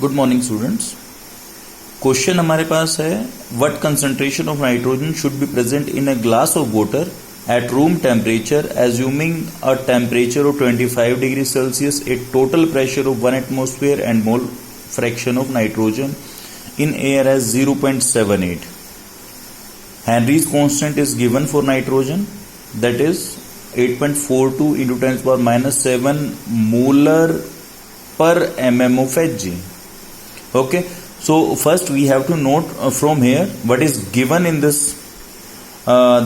Good morning students. Question हमारे पास है what concentration of nitrogen should be present in a glass of water at room temperature assuming a temperature of 25 degrees Celsius, a total pressure of 1 atmosphere and mole fraction of nitrogen in air as 0.78. Henry's constant is given for nitrogen, that is 8.42 into 10 to the power minus 7 molar per mm of Hg. Okay, so first we have to note from here what is given in this,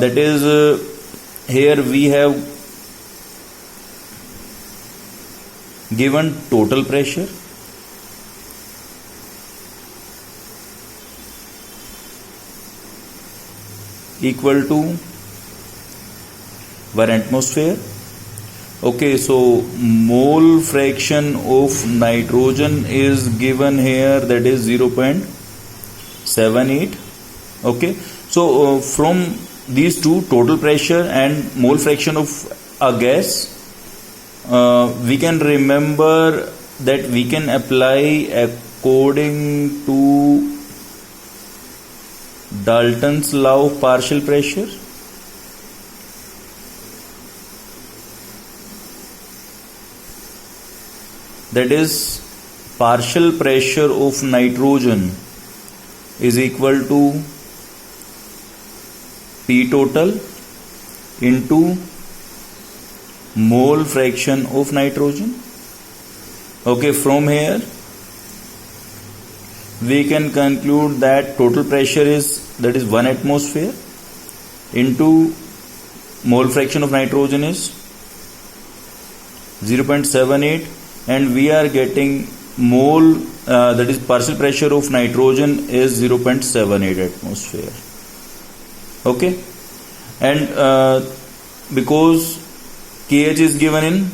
that is here we have given total pressure equal to 1 atmosphere. Okay, so mole fraction of nitrogen is given here, that is 0.78. okay, so from these two, total pressure and mole fraction of a gas, we can remember that we can apply according to Dalton's law of partial pressure. That is, partial pressure of nitrogen is equal to P total into mole fraction of nitrogen. Okay, from here we can conclude that total pressure is, that is 1 atmosphere into mole fraction of nitrogen is 0.78, and we are getting mole, that is partial pressure of nitrogen is 0.78 atmosphere. Okay, and because kh is given in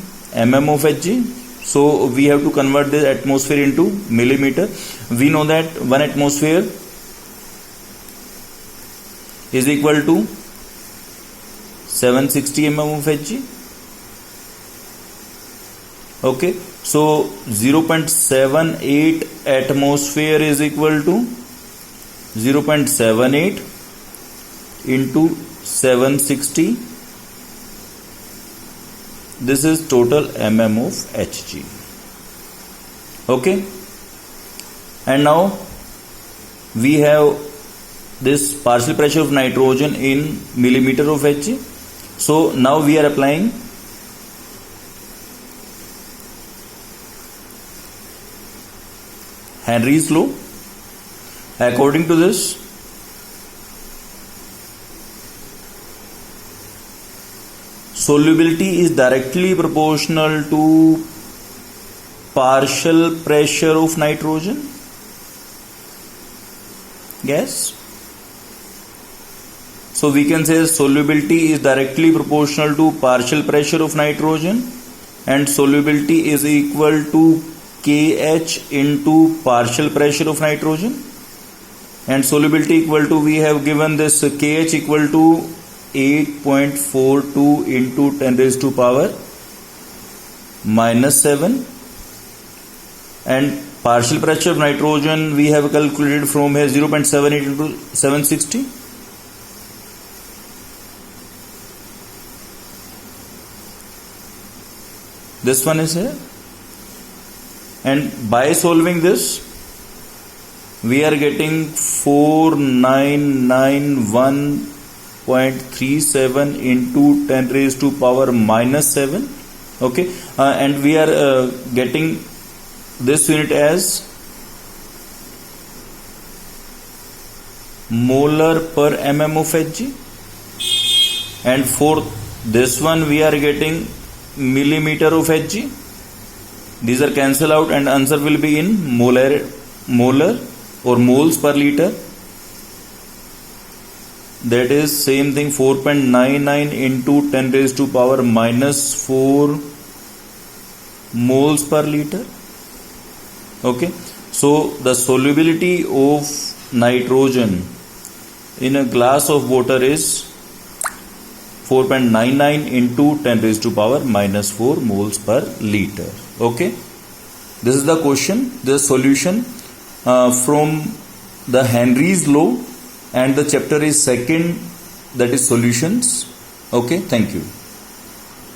mm of Hg, so we have to convert the atmosphere into millimeter. We know that 1 atmosphere is equal to 760 mm of Hg. Okay, so 0.78 atmosphere is equal to 0.78 into 760. This is total mm of Hg. Okay, and now we have this partial pressure of nitrogen in millimeter of Hg. So now we are applying Henry's law. According to this, solubility is directly proportional to partial pressure of nitrogen gas. So we can say solubility is directly proportional to partial pressure of nitrogen, and solubility is equal to Kh into partial pressure of nitrogen, and solubility equal to, we have given this Kh equal to 8.42 into 10 raised to power minus 7, and partial pressure of nitrogen we have calculated from here 0.78 into 760. This one is here, and by solving this we are getting 4991.37 into 10 raised to power minus 7. Okay, and we are getting this unit as molar per mm of Hg, and for this one we are getting millimeter of Hg. These are cancel out and answer will be in molar or moles per liter. That is same thing, 4.99 into 10 raised to power minus 4 moles per liter. Okay, so the solubility of nitrogen in a glass of water is 4.99 into 10 raised to power minus 4 moles per liter. Okay, This is the question, the solution from the Henry's law, and the chapter is second, that is solutions. Okay, thank you.